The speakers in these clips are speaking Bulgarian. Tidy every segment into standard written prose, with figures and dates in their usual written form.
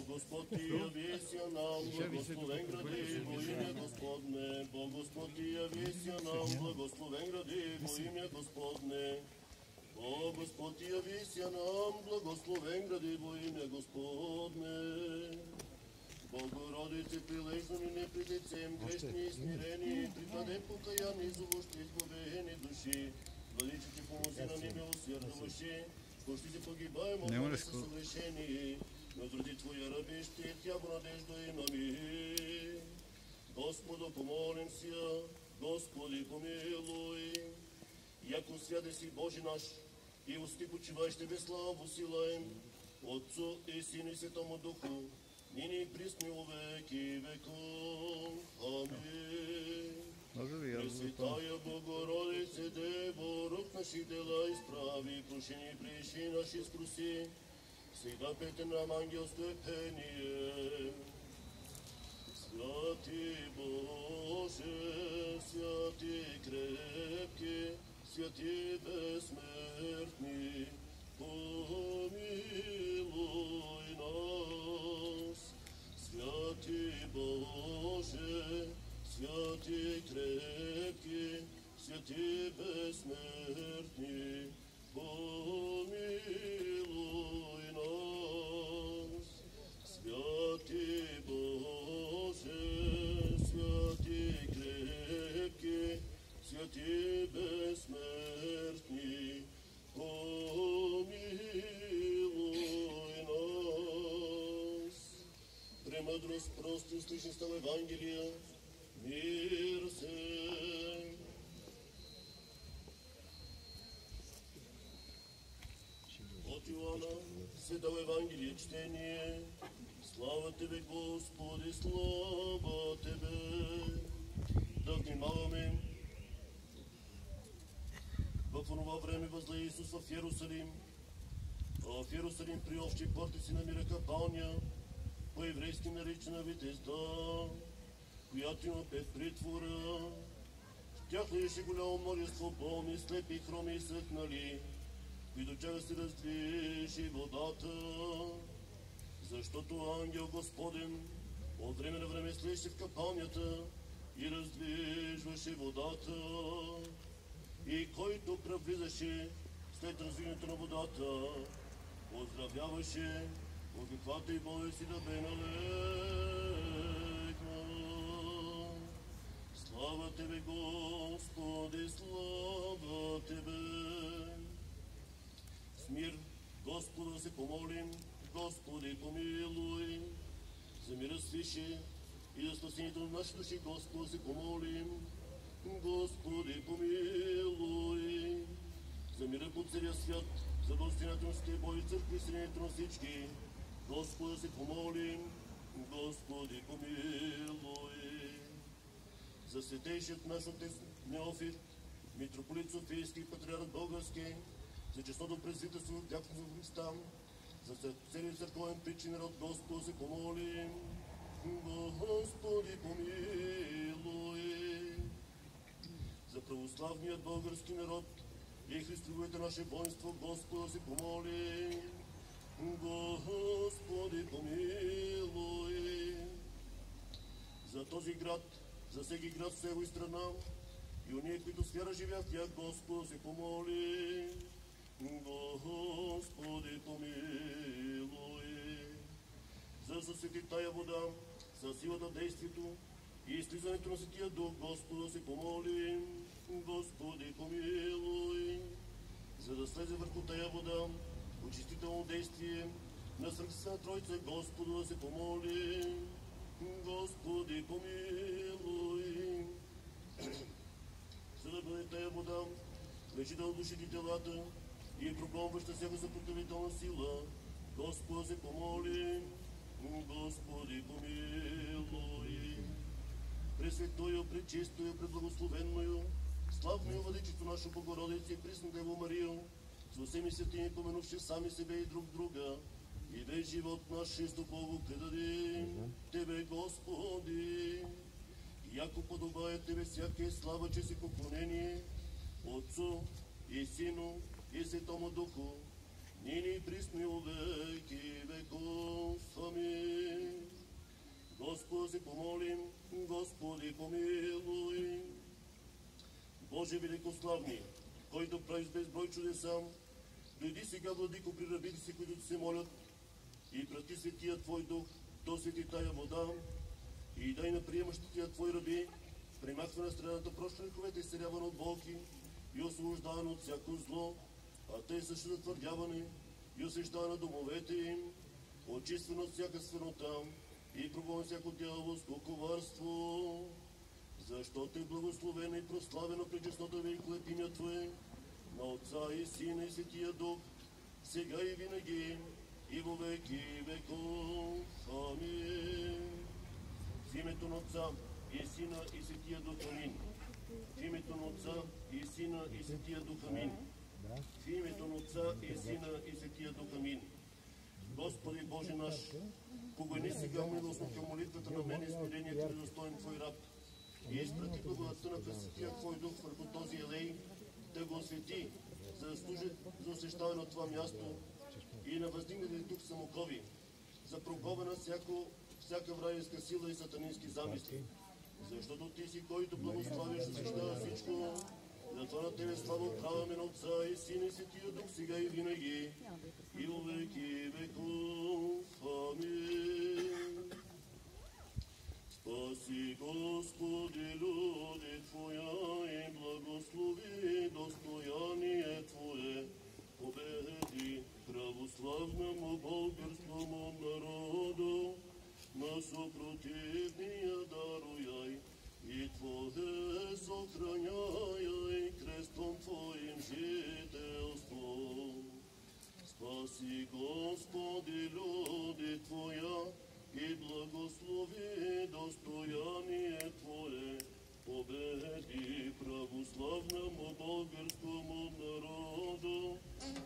Господ ти явися нам, благословен гради, во имя Господне. Господ ти явися нам, благословен гради, во имя Господне. Господ ти явися нам, благословен гради, во имя Господне. Богородице, прилежно ни не придецем, грешни и смирени, припадем покаяни, злощи избавени души. Владичите помози на немилосърдваше, почти се погибаем, а са съврешени. Но заради Твоя раби ще тя надежда имаме. Господа, помолим ся, Господи, помилуй. Яко свяде си Божи наш, и усти почиваеш Тебе славу силаем, Отцу и Сину и Святому Духу, нині і присно у веки веков. Амин. Пресвятая Богородице, Дево, рук наших дела изправи, прощени приши наши скруси, сега пете нам ангелско пение. Святи Боже, святи крепки, святи безсмертни, помилуй нас. Святи Боже, святи крепки, святи безсмертни, помилуй нас. Святи Боже, святи крепки, святи безсмертни, помилуй нас. Премъдрост, просто и слышноста в Евангелия, мир се. От Иоанна, Святого Евангелие чтение. Слава Тебе, Господи, слава Тебе. Да внимаваме. В онова време възле Исус в Иерусалим. А в Иерусалим при овчи порти се намира капалня, по-еврейски наричана Витезда, която има 5 притвора. В тях лежеше голямо множество болни, слепи, хроми и съхнали, и до чага се раздвижи водата. Защото ангел Господен от време на време слезеше в капалнята и раздвижваше водата. И който превлизаше след развиването на водата, оздравяваше от каквато и болест си да бе налегна. Слава Тебе, Господи, слава Тебе. С мир Господа да се помолим, Господи, помилуй. За мира свише и за спасението на нашите души, Господа, да се помолим. Господи, помилуй. За мира по целия свят, за достигането на Святия Божи църкви и съединението на всички, Господа, се помолим. Господи, помилуй. За светейшият наш отец Неофит, митрополит Софийски и патриарх български, за честното пресвитерство в дяконство в Христа, за целият църковен притчи народ, Господа, се помолим. Господи, помилуй. За православният български народ и христовите наше воинство, Господа, се помоли. Господи, помилуй. За този град, за всеки град, село и страна, и уния, които с вяра живеят в тях, Господа, се помоли. Господи, помилуй. За да съсвети тая вода, със силата действието и излизането на Светия Дух, Господа, се помолим. Господи, помилуй. За да слезе върху тая вода очистително действие на Сърцата на Тройца, Господа, да се помоли. Господи, помилуй. За да бъде тая вода лечител душите и телата и прогонваща всяка съпротивителна сила, Господа, се помоли. Господи, помилуй. Пресветою, пречистою, преблагословенною, славною владичица наша Богородица и пресна Дево Мария, с всеми святими поменувши сами себе и друг друга, и весь живот наш чисто Богу предадим Тебе, Господи. Яко подобае Тебе всяка слава, чест и поклонение, Отцу и Сину и Святому Духу, нині і присно і у веки веков. Амин. Боже великославни, който правиш безброй чудеса, дойди сега, владико, при рабите си, които се молят, и прати светия Твой дух, досвети тая вода, и дай на приемащия Твой раби, премахва на страната проща вековете, изцеляване от болки и освобождаване от всяко зло, а те също затвърдяване и освещаване на домовете им, очистване от всяка свърнота и пробване всяко дяволско коварство. Защото е благословено и прославено пред честнота великолепие имя Твое, на Отца и Сина и Светия Дух, сега и винаги, и во веки веков. Амин. В името на Отца и Сина и Светия Дух. Амин. В името на Отца и Сина и Светия Дух. Амин. В името на Отца и Сина и Светия Дух. Амин. Господи Боже наш, кого не сега милостно към молитвата на мен и смирението и достоен Твой раб, и изпрати благодатта на Пресветия Твой Дух върху този елей, да го освети, за да служи за освещаване на това място и на въздигнали тук самокови, за прогоба на всяка вражеска сила и сатанински замисли. Защото Ти си, който благославяш, освещава всичко, затова на Тебе слава отправяме на Отца и Сина и Светия Дух, сега и винаги, и во веки веков. Амин. Спаси, Господи, люди Твоя и благослови достояние Твое, победи православному българскому народу, на съпротивния даруяй и Твое сохраняй крестом Твоим жителство. Спаси, Господи, люди Твоя и благослови достояние Твое, победи православному българскому народу,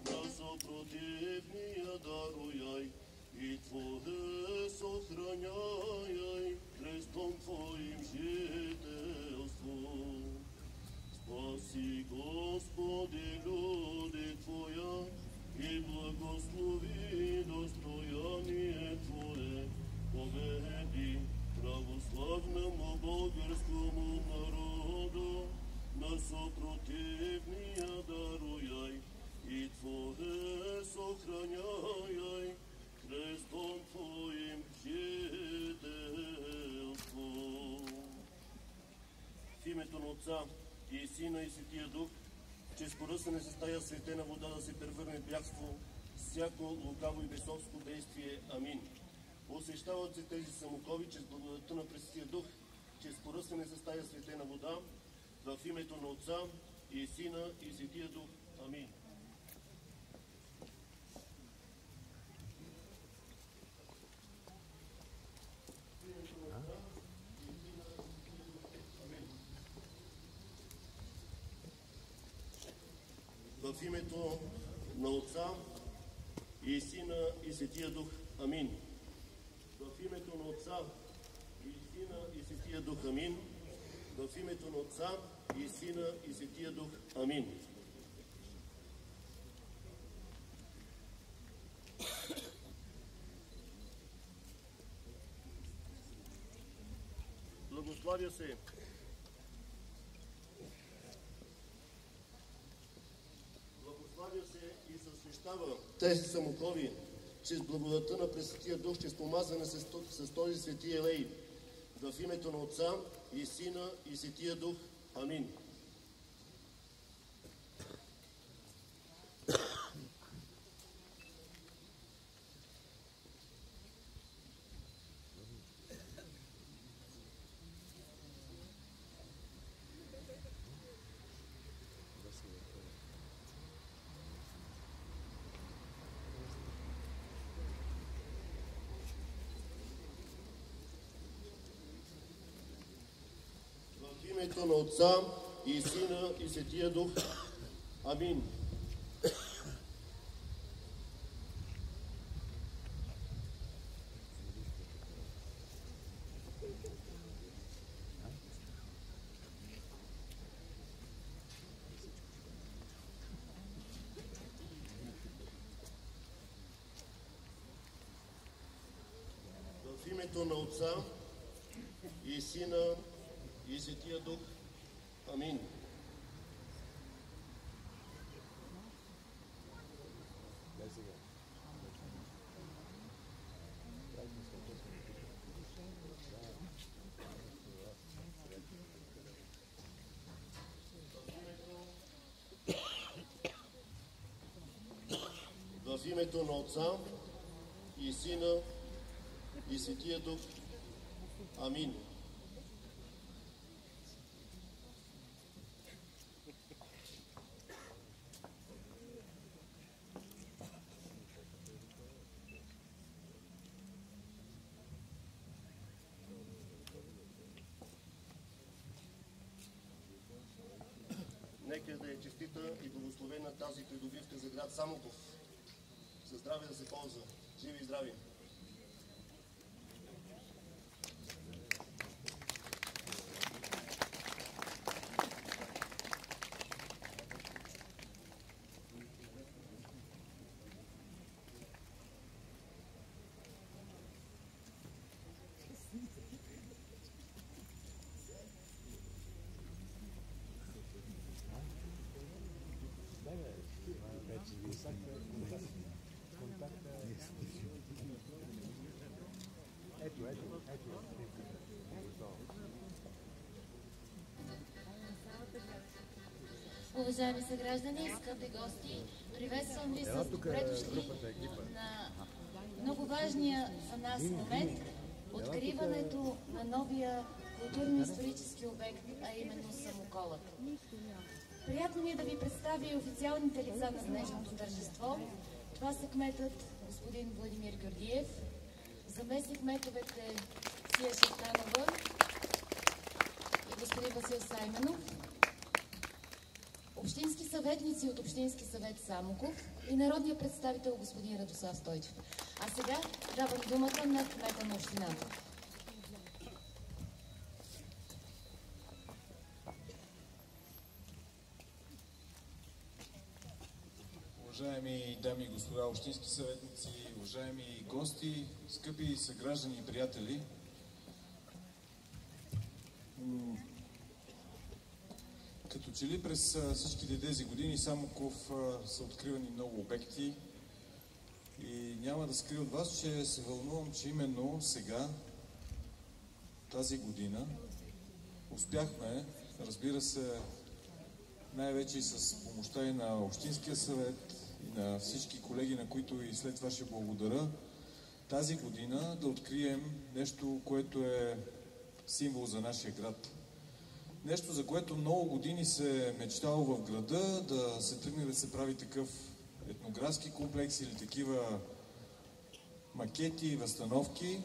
на съпротивния даруяй и Твое сохраняй крестом Твоим жителство. Спаси, Господи, люди Твоя и благослови достояние Твое, победи православному българскому народу, на съпротивния даруяй и Твое сохраняй крестом Твоим жителство. В името на Отца и Сина и Светия Дух, чрез поръсване с тая светена вода да се превърне в бягство, всяко лукаво и бесовско действие. Амин. Освещават се тези самокови чрез благодатта на Пресветия Дух, чрез поръсване с тая светена вода, в името на Отца и Сина и Светия Дух. Амин. В името на Отца и Сина и Светия Дух. Амин. В името на Отца и Сина и Светия Дух. Амин. В името на Отца и Сина и Светия Дух. Амин. Благославя се и се освещава тези самокови чрез благодатта на Пресветия Дух, чрез помазане с този свети елей. В името на Отца и Сина и Светия Дух. Амин. В името на Отца и Сина и Светия Дух. Амин. В името на Отца и Сина и Светия Дух. Амин. името на Отца и Сина и Светия Дух. Амин. Нека да е честита и благословена тази придобивка за град Самоков. За здраве да се ползва. Живи и здрави! Уважаеми съграждани, скъпи гости, приветствам ви с добре дошли на много важния за нас момент – откриването на новия културно-исторически обект, а именно Самоковът. Приятно ми е да ви представя и официалните лица на днешното тържество. Това са кметът господин Владимир Георгиев, заместник-кметовете Сия Шептанова и господин Васил Саймонов, общински съветници от Общински съвет Самоков и народния представител господин Радослав Стойчев. А сега давам думата на кмета на общината. Уважаеми дами и господа общински съветници, уважаеми гости, скъпи съграждани и приятели, като че ли през всичките тези години Самоков са откривани много обекти и няма да скрия от вас, че се вълнувам, че именно сега, тази година, успяхме, разбира се, най-вече и с помощта и на Общинския съвет и на всички колеги, на които и след това ще благодаря, тази година да открием нещо, което е символ за нашия град. Нещо, за което много години се е мечтало в града, да се тръгне да се прави такъв етнографски комплекс или такива макети и възстановки.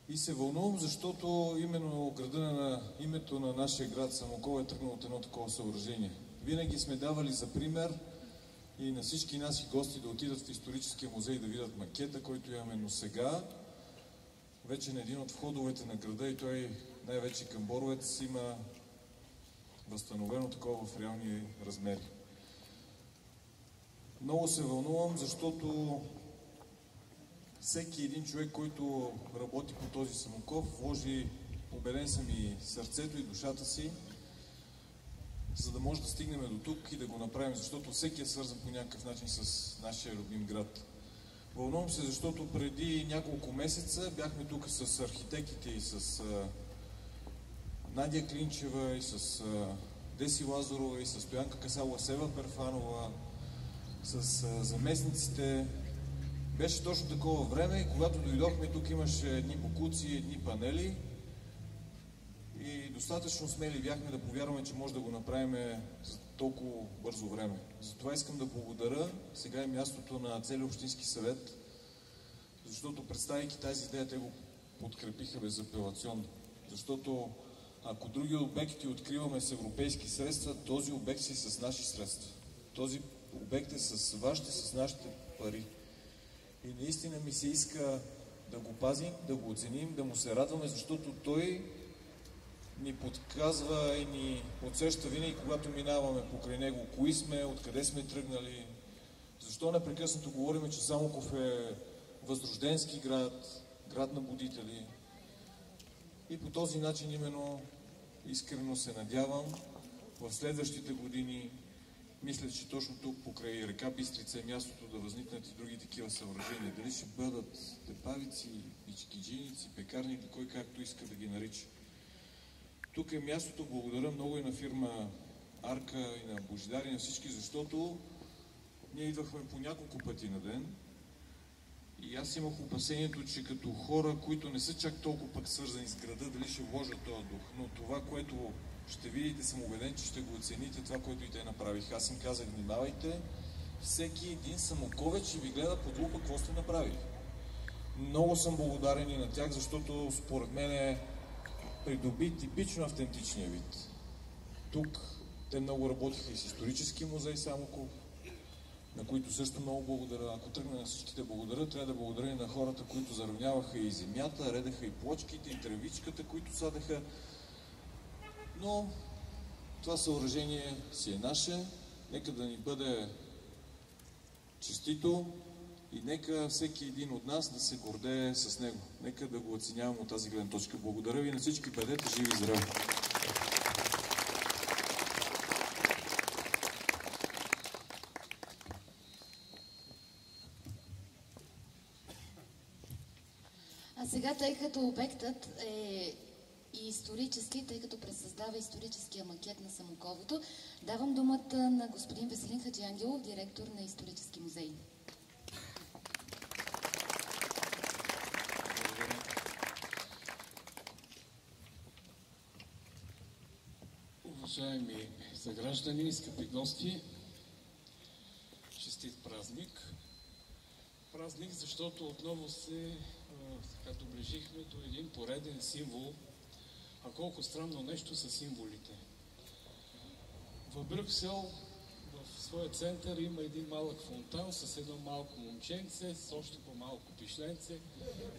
И се вълнувам, защото именно града на името на нашия град Самоков е тръгнал от едно такова съоръжение. Винаги сме давали за пример и на всички наши гости да отидат в историческия музей да видят макета, който имаме, но сега вече на един от входовете на града, и той най-вече към Боровец, има възстановено такова в реални размери. Много се вълнувам, защото всеки един човек, който работи по този Самоков, вложи, убеден съм, и сърцето и душата си, за да може да стигнем до тук и да го направим, защото всеки е свързан по някакъв начин с нашия любим град. Вълнувам се, защото преди няколко месеца бяхме тук с архитектите и с Надя Клинчева, и с Деси Лазарова, и с Стоянка Касалова, Сева Перфанова, с заместниците. Беше точно такова време и когато дойдохме, тук имаше едни бокуци, едни панели и достатъчно смели бяхме да повярваме, че може да го направим за толкова бързо време. Затова искам да благодаря. Сега е мястото на целия Общински съвет, защото представяйки тази идея, те го подкрепиха безапелационно. Защото ако други обекти откриваме с европейски средства, този обект си с наши средства. Този обект е с вашите, с нашите пари. И наистина ми се иска да го пазим, да го оценим, да му се радваме, защото той ни подсказва и ни подсеща винаги, когато минаваме покрай него, кои сме, откъде сме тръгнали. Защо непрекъснато говорим, че Самоков е възрожденски град, град на будители. И по този начин именно искрено се надявам в следващите години, мисля, че точно тук покрай река Бистрица е мястото да възникнат и други такива съоръжения. Дали ще бъдат тепавици, пичкиджиници, пекарни или кой както иска да ги нарича. Тук е мястото, благодаря много и на фирма Арка, и на Божидар, и на всички, защото ние идвахме по няколко пъти на ден и аз имах опасението, че като хора, които не са чак толкова пък свързани с града, дали ще вложат този дух. Но това, което ще видите, съм убеден, че ще го оцените, това, което и те направиха. Аз им казах, внимавайте, всеки един самоковец ще ви гледа под лупа какво сте направили. Много съм благодарен и на тях, защото според мен придоби типично автентичния вид. Тук те много работиха и с исторически музей Самоков, на които също много благодаря. Ако тръгна на всичките благодаря, трябва да благодаря и на хората, които заравняваха и земята, редеха и плочките, и тревичката, които садеха. Но това съоръжение си е наше. Нека да ни бъде честито и нека всеки един от нас да се гордее с него. Нека да го оценявам от тази гледна точка. Благодаря ви на всички, бъдете живи и здрави! А сега, тъй като обектът е и исторически, тъй като пресъздава историческия макет на Самоковото, давам думата на господин Веселин Хаджиангелов, директор на Исторически музей. Уважаеми съграждани, скъпи гости, честит празник! Празник, защото отново се доближихме до един пореден символ, а колко странно нещо са символите. В Брюксел, в своя център, има един малък фонтан с едно малко момченце, с още по-малко пишленце,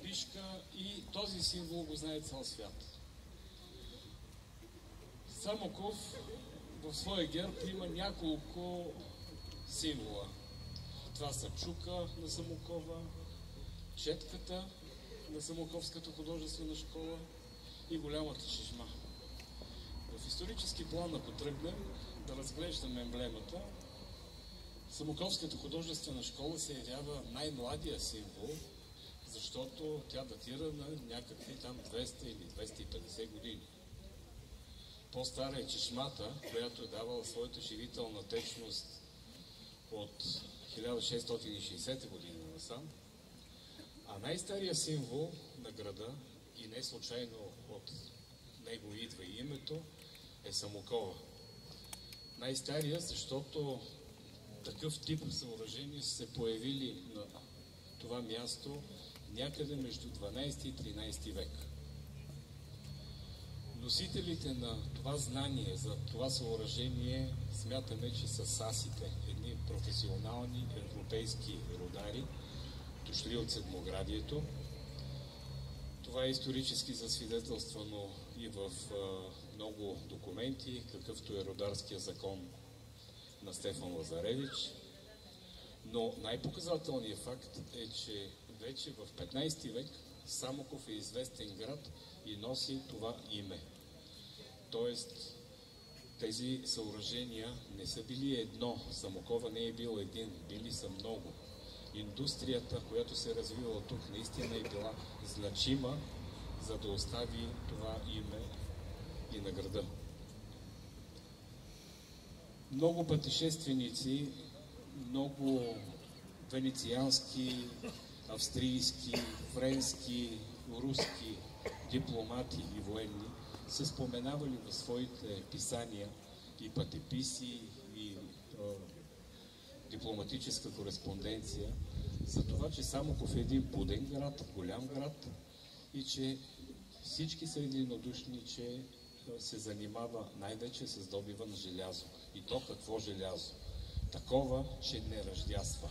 пишка, и този символ го знае цял свят. Самоков в своя герб има няколко символа. Това са чука на Самокова, четката на Самоковската художествена школа и голямата чешма. В исторически план, ако тръгнем да разглеждаме емблемата, Самоковската художествена школа се явява най-младия символ, защото тя датира на някакви там 200 или 250 години. По-стара е чешмата, която е давала своята живителна течност от 1660 година насам, а най-стария символ на града, и не случайно от него идва и името, е Самокова. Най-стария, защото такъв тип съоръжения са се появили на това място някъде между 12 и 13 век. Носителите на това знание за това съоръжение смятаме, че са сасите, едни професионални европейски родари, дошли от Седмоградието. Това е исторически засвидетелствано и в много документи, какъвто е Родарския закон на Стефан Лазаревич. Но най-показателният факт е, че вече в 15 век Самоков е известен град и носи това име. Тоест, тези съоръжения не са били едно. Самокова не е бил един, били са много. Индустрията, която се е развивала тук, наистина е била значима, за да остави това име и на града. Много пътешественици, много венециански, австрийски, френски, руски дипломати и военни са споменавали в своите писания и пътеписи, и дипломатическа кореспонденция за това, че Самоков е един буден град, голям град и че всички са единодушни, че се занимава най-вече с добива на желязо. И то какво желязо? Такова, че не ръждясва.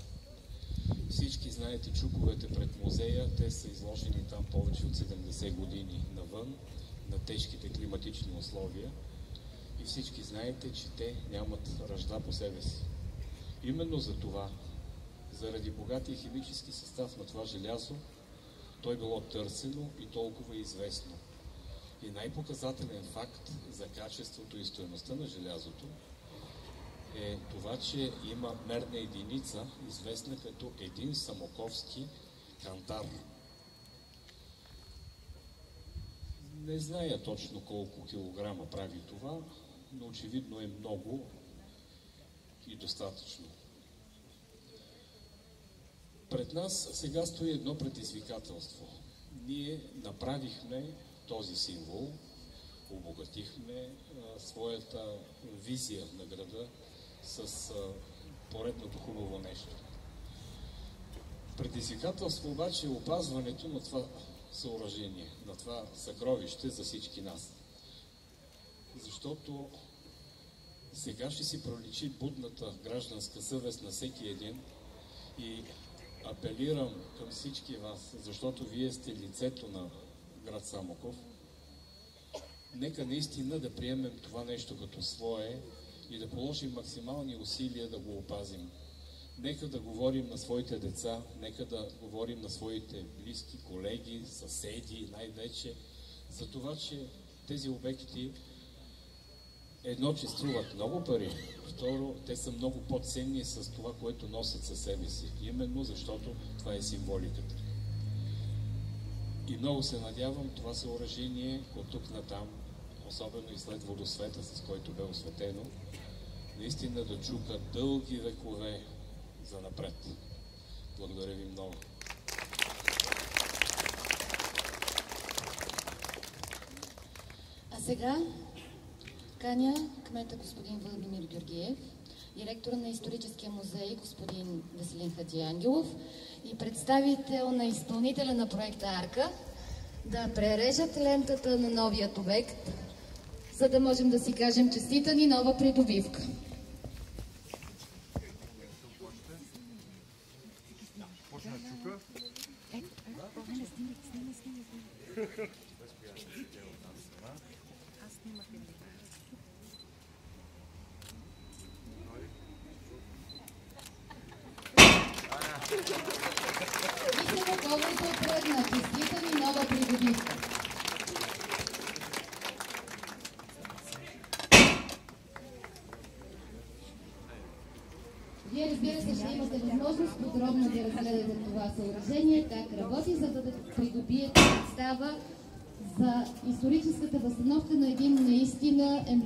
Всички знаете чуковете пред музея, те са изложени там повече от 70 години навън, на тежките климатични условия. И всички знаете, че те нямат ръжда по себе си. Именно за това, заради богатия химически състав на това желязо, той било търсено и толкова известно. И най-показателен факт за качеството и стойността на желязото е това, че има мерна единица, известна като един самоковски кантар. Не зная точно колко килограма прави това, но очевидно е много и достатъчно. Пред нас сега стои едно предизвикателство. Ние направихме този символ, обогатихме своята визия на града с поредното хубаво нещо. Предизвикателство обаче е опазването на това съоръжение, на това съкровище за всички нас. Защото сега ще си проличи будната гражданска съвест на всеки един и апелирам към всички вас, защото вие сте лицето на град Самоков. Нека наистина да приемем това нещо като свое и да положим максимални усилия да го опазим. Нека да говорим на своите деца, нека да говорим на своите близки, колеги, съседи, най-вече за това, че тези обекти едно, че струват много пари, второ, те са много по-ценни с това, което носят със себе си. Именно защото това е символиката. И много се надявам това съоръжение от тук натам, особено и след водосвета, с който бе осветено, наистина да чука дълги векове за напред. Благодаря ви много. А сега каня кмета господин Владимир Георгиев, директора на историческия музей господин Веселин Хаджиангелов и представител на изпълнителя на проекта Арка да прережат лентата на новият обект, за да можем да си кажем честита ни нова придобивка. Мисля, колкото тръгна, честита ни нова придобивка. Вие, разбира се, ще имате възможност подробно да разгледате това съоръжение, как работи, за да придобиете представа за историческата възстановка на един наистина емблематичен